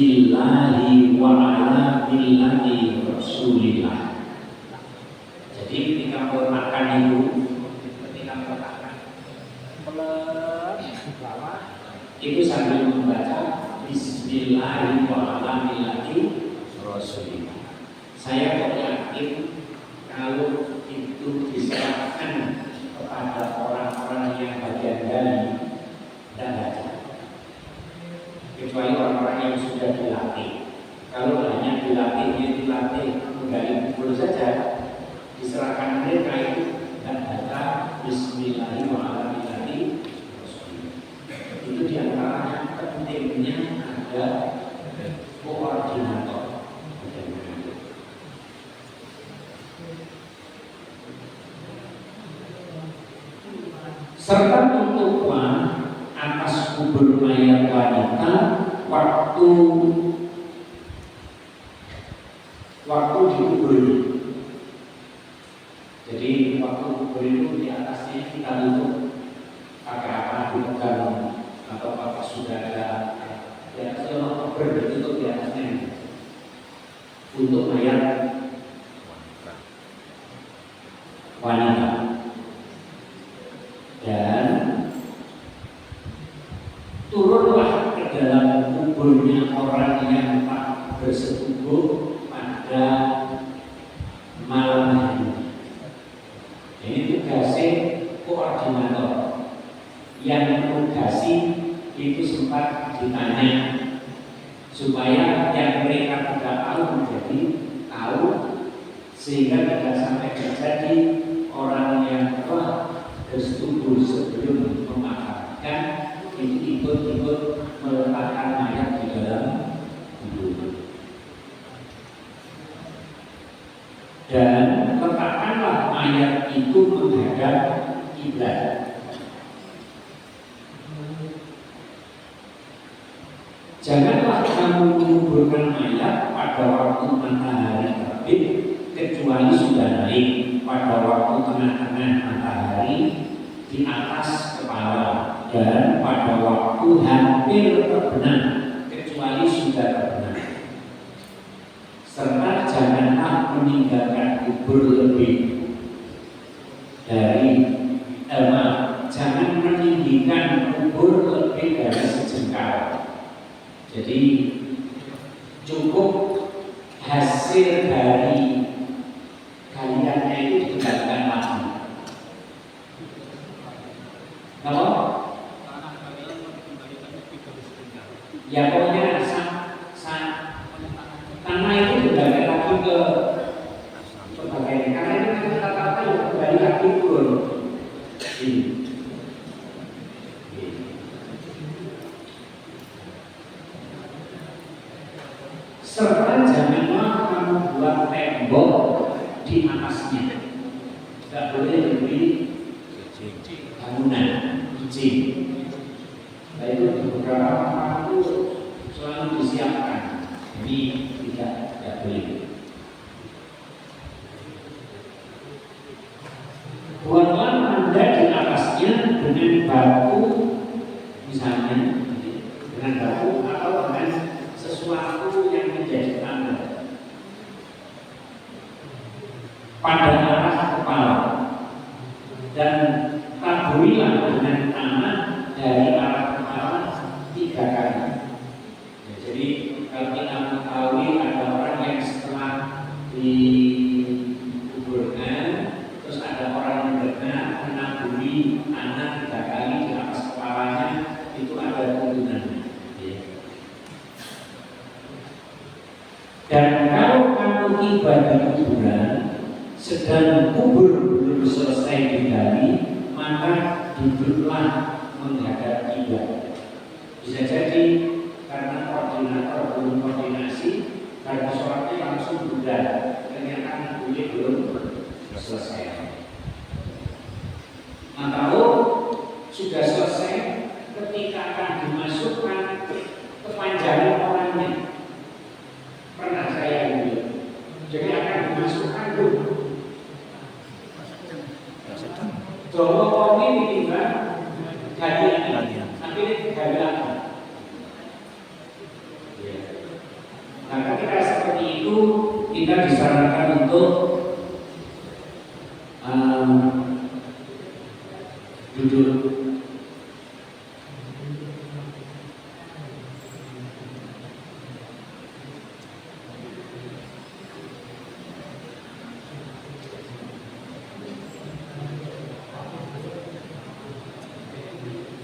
bismillahi wa ala millati rasulillah. Jadi ketika meletakkan itu, itu sambil membaca bismillahi wa ala millati rasulillah. Saya kok yakin kalau itu diserahkan kepada orang-orang yang bagian dari dan baca, kecuali orang-orang yang sudah dilatih. Kalau hanya dilatih dari mulut saja, diserahkan mereka itu dan baca bismillahirrahmanirrahim. Itu diantara pentingnya ada koordinator. Serta tuntutan atas kubur mayat wanita waktu dikubur. Jadi waktu kubur itu di atasnya kita tutup pakai apa, dipegang atau pakai sudah ada di atasnya kubur ditutup di atasnya untuk mayat wanita. Dan turunlah ke dalam kuburnya orang yang tak bersetubuh pada malam hari. Ini tugasnya koordinator. Yang menugasi itu sempat ditanya supaya yang mereka tidak tahu menjadi tahu, sehingga tidak sampai terjadi orang yang telah bersetubuh sebelum memakamkan itu ikut meletakkan mayat di dalam kubur. Dan letakkanlah mayat itu menghadap kiblat. Janganlah kamu menguburkan mayat pada waktu matahari terbit kecuali sudah naik pada waktu tengah-tengah matahari di atas kepala, dan pada waktu hampir terbenam kecuali sudah terbenam. Serta janganlah meninggalkan kubur lebih dari jangan meninggikan kubur lebih dari sejengkal. Jadi cukup hasil dari kaliannya itu ditinggalkan lagi. Kalau ya pokoknya tanah itu kembali lagi ke sebagainya. Karena itu kan kita kata ya kembali lagi turun. Ini. Serta janganlah kamu buat tembok di atasnya. Tidak boleh diberi bangunan izin. Nah itu di beberapa tempat itu selalu disiapkan. Ini tidak boleh. Buatlah tanda di atasnya dengan batu, misalnya dengan batu atau dengan sesuatu yang menjadi tanda pada arah kepala, dan taburilah dengan tanah dari arah kepala 3 kali. Ya, jadi kalau kita mengetahui ada orang yang setelah dikuburkan terus ada orang yang mendengar menaburi tanah 3 kali di atas kepalanya, itu ada tuntunannya. Ya. Dan kalau kamu tiba di kuburan sedang kubur belum selesai digali, maka duduklah menghadap kiblat. Bisa jadi karena koordinator belum koordinasi, karena sholatnya langsung bubar, ternyata kuburnya belum selesai. Nah kalau sudah selesai, ketika akan dimasukkan kepanjangan orangnya, pernah saya dulu, jadi akan dimasukkan dulu. Jawa kopi ditinggal gadian, akhirnya gadian. Nah, ketika seperti itu kita disarankan untuk duduk.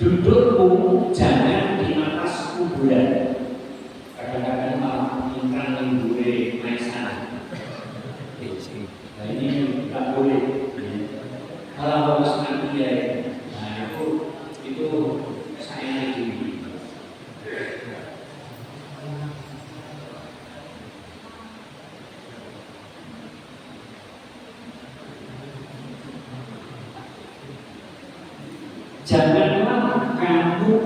Duduk jangan di atas kuburan. Kadang-kadang malah ingkang menggure naik sana. Nah ini tidak boleh. Kalau bagus nanti ya, nah itu saya tinggi. Janganlah kamu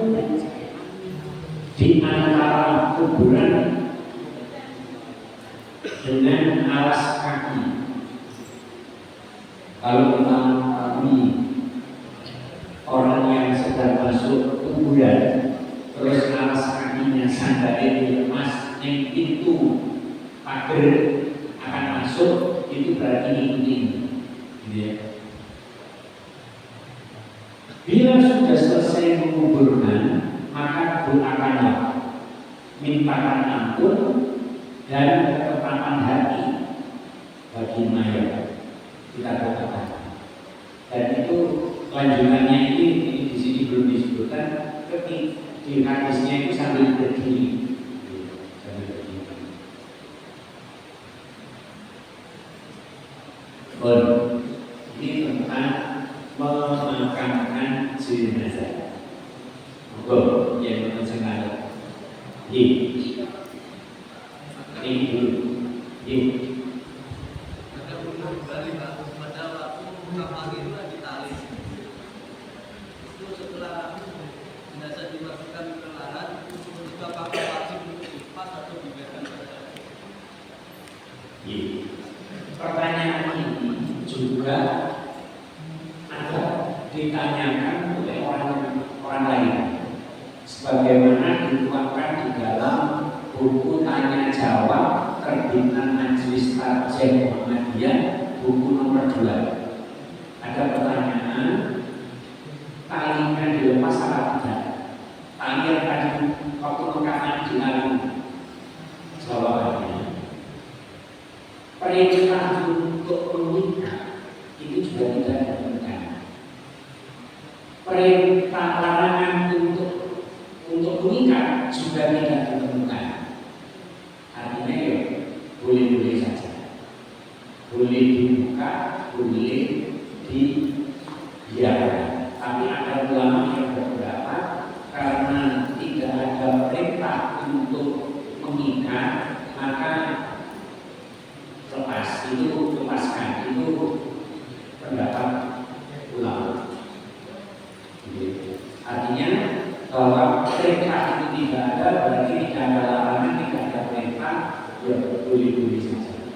di antara kuburan dengan alas kaki. Kalau kami orang yang sedang masuk kuburan, terus alas kakinya sandalnya dilemas, yang pintu pagar akan masuk, itu berarti ngikutin. Bila sudah selesai menguburkan, maka doakanlah, mintakan ampun dan ketetapan hati bagi mayat. Kita doakan. Dan itu lanjutannya ini di sini belum disebutkan, ketika di hadisnya itu sambil berdiri. Ini tentang memakamkan jenazah. Monggo yang sengaja. Ini dulu. Ada umur kembali pada waktu kapan itu ditali. Itu setelah jenazah dimasukkan ke lahan, kita pakai wajib dipas atau dibiarkan saja. Pertanyaan ini juga ada ditanyakan oleh orang lain, sebagaimana dituangkan di dalam buku tanya jawab terbitan Majelis Tarjih Muhammadiyah buku nomor 2. Ada pertanyaan, talinya dilepas atau tidak? Tali yang tadi waktu mengkapan dilalui. Jawabannya, perintah untuk menikah itu juga tidak ditemukan. Perintah larangan untuk menikah juga tidak ditemukan. Artinya ya boleh-boleh saja, boleh dibuka, boleh dibiarkan. Tapi ada ulama yang berpendapat karena tidak ada perintah untuk menikah, maka lepaskan itu pendapat ulama. Artinya bahwa perintah itu tidak ada, berarti tidak ada larangan, tidak ada perintah, ya boleh-boleh saja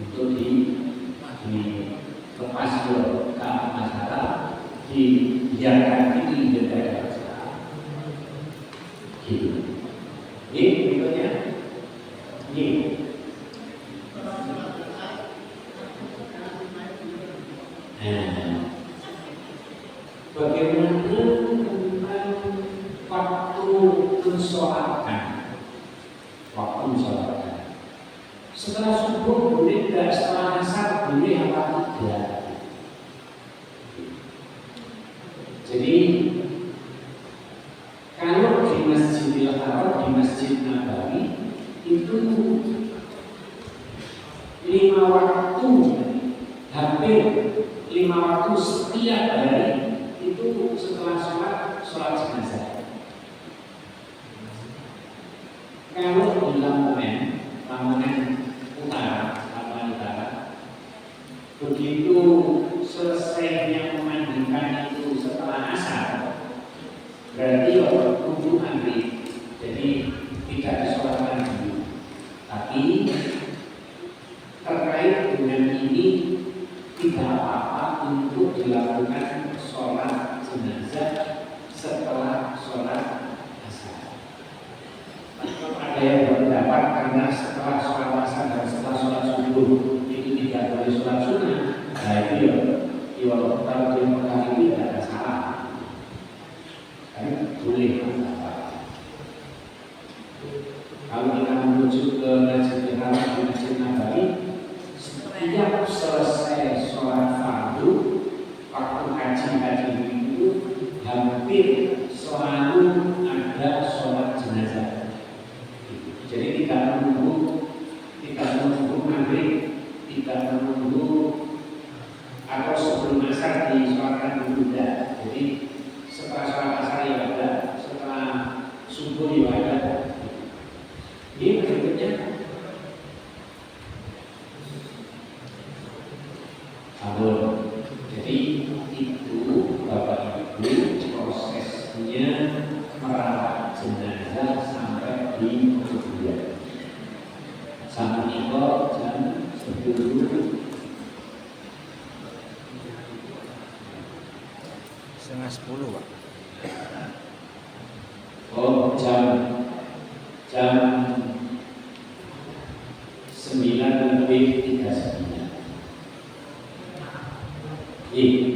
untuk dilepas ke masyarakat, dibiarkan itu tidak ada masalah. Ini berikutnya, ini. Bagaimana tentang waktu mensolatkan? Waktu mensolatkan. Setelah subuh boleh tidak, setelah asar boleh apa tidak? Jadi kalau di Masjidil Haram, di Masjid Nabawi itu 5 waktu, hampir 5 waktu setiap hari itu setelah sholat jenazah. Kalau di Lamongan Utara, begitu selesainya memandikan itu setelah asar, berarti waktu maghrib, jadi tidak disolatkan dulu. Tapi terkait dengan ini tidak apa-apa untuk dilakukan sholat jenazah setelah sholat asar. Ada yang berpendapat karena setelah sholat asar dan setelah sholat subuh itu tidak boleh sholat sunnah, nah itu ya kalau di Mekah itu tidak ada salah, kan boleh. Kalau kita menuju ke Masjidil Haram di Masjid Nabawi, setiap selesai sholat fardu waktu haji itu hampir selalu ada sholat jenazah. Jadi tidak menunggu maghrib, tidak menunggu atau sebelum asar disolatkan dulu tidak. Jadi setelah sholat asar ya ada, setelah subuh ya ada. Ini berikutnya abon. Jadi itu Bapak Ibu prosesnya merawat jenazah sampai di kuburan. Sampai itu jam 10. Setengah 10, Pak. Oh, jam 9:39.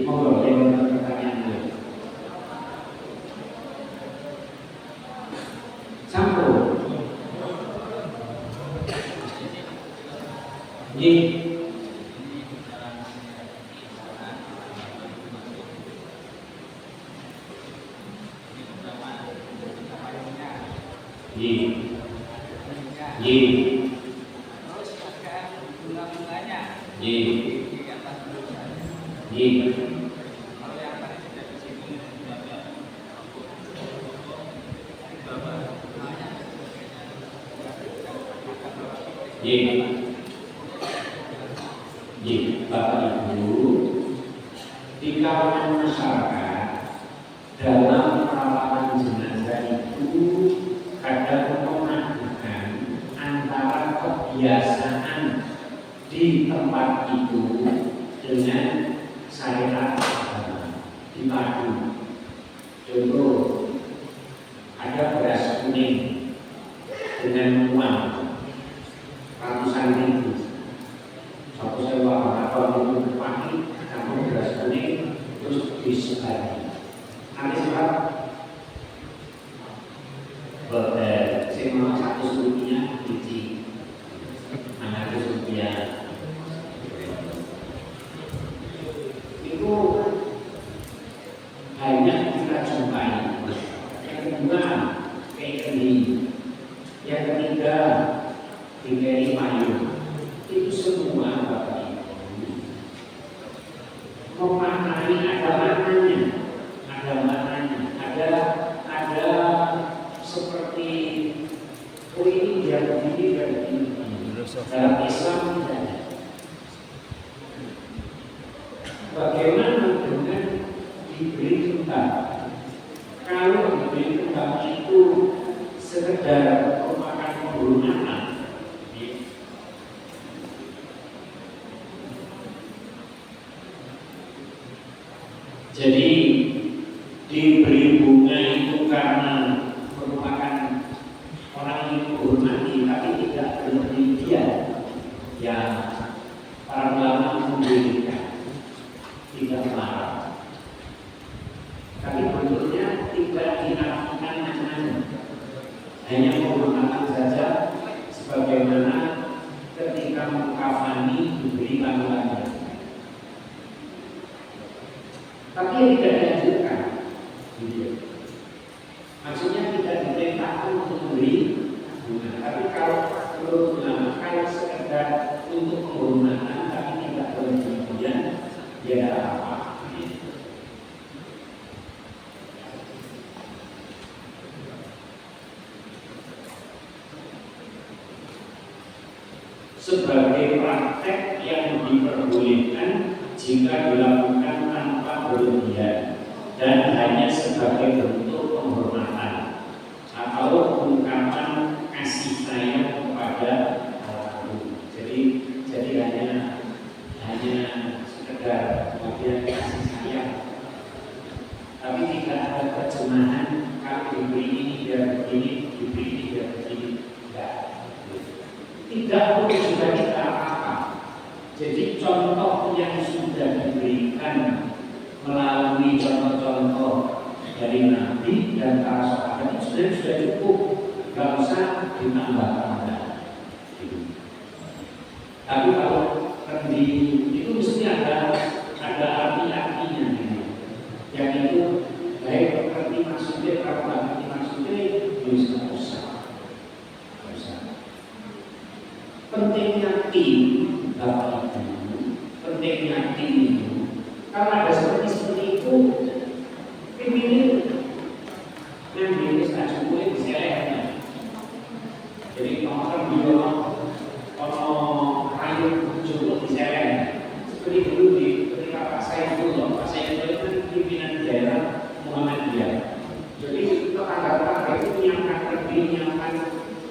Monggo dengan pertanyaan dulu. Campur. Bapak Ibu, di kalangan masyarakat dalam perawatan jenazah itu ada pemahaman antara kebiasaan di tempat itu dengan syariat agama dipadu. Contoh, ada beras kuning dengan uang ratusan ribu. Satu sewa atau itu pagi, kamu beras kuning terus disebari. Nanti sebab semua 100 rupiah biji, 100 rupiah. Itu banyak kita jumpai. Yang kedua, kekeli. Yang ketiga, diberi payung. Itu semua Bapak Ibu memaknai ada maknanya, ada seperti ini biar begini. Dalam Islam tidak ada. Bagaimana dengan diberi kembang? Kalau diberi kembang itu sekedar merupakan penghormatan, jadi diberi bunga itu karena merupakan orang yang menghormati, tapi tidak berlebihan. Ya, para ulama memberikan, tidak marah. Tapi bentuknya tidak diartikan macam-macam, hanya penghormatan saja, sebagaimana ketika mengkafani diberi panggilannya. Tapi tidak dianjurkan, maksudnya tidak diperintahkan untuk memberi bunga. Tapi kalau menurut ulama, kalau sekedar untuk penghormatan tapi tidak berlebihan, ya tidak apa-apa. Sebagai praktek yang diperbolehkan jika dilakukan tanpa berlebihan dan hanya sebagai bentuk penghormatan atau ungkapan kasih sayang kepada almarhum. Jadi hanya sekedar bagian kasih sayang, tapi tidak ada terjemahan kalau diberi ini biar begini, diberi ini biar begini. Tidak. tidak perlu juga kita apa-apa. Jadi contoh yang sudah diberikan melalui contoh-contoh dari Nabi dan para sahabat itu sudah cukup, nggak usah ditambah-tambah. Tapi kalau kendi itu mesti ada arti-artinya gitu. Yang itu baik arti maksudnya, kalau arti maksudnya bisa usah. Pentingnya tim, Bapak Ibu, pentingnya tim itu, kalau ada seperti itu, pilih yang jenis acuan diselehnya. Jadi kalau kayu cukup diseleh, seperti dulu ketika Pak Saifullah itu kan pimpinan daerah Muhammadiyah. Jadi tetangga-tetangga itu menyiapkan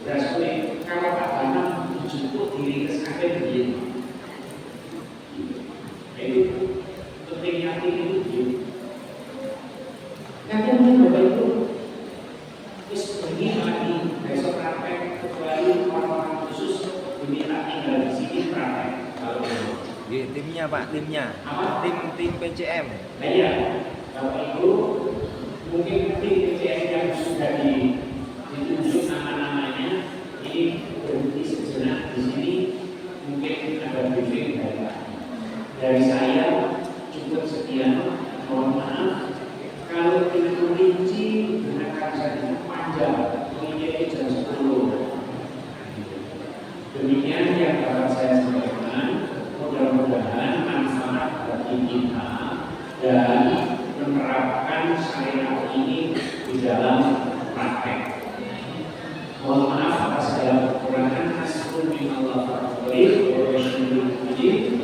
beras kulit. Kalau Pak Bambang cukup diri kesakitan begitu. Itu pentingnya itu begitu. Yang Bapak Ibu, terus ini lagi besok praktek kecuali orang-orang khusus diminta tinggal di sini praktek. Kalau timnya Pak, timnya. Apa? Tim PCM. Nah iya, Bapak Ibu, mungkin tim PCM yang sudah ditunjuk nama-namanya ini berhenti sejenak di sini, mungkin ada briefing dari saya cukup sekian. Mohon maaf kalau ingin merinci gunakan saja panjang, menjadi jam 10. Demikian yang dapat saya sampaikan. Mudah-mudahan manfaat bagi kita dan menerapkan syariat ini di dalam praktek. Mohon maaf atas segala kekurangan. Assalamualaikum warahmatullahi wabarakatuh.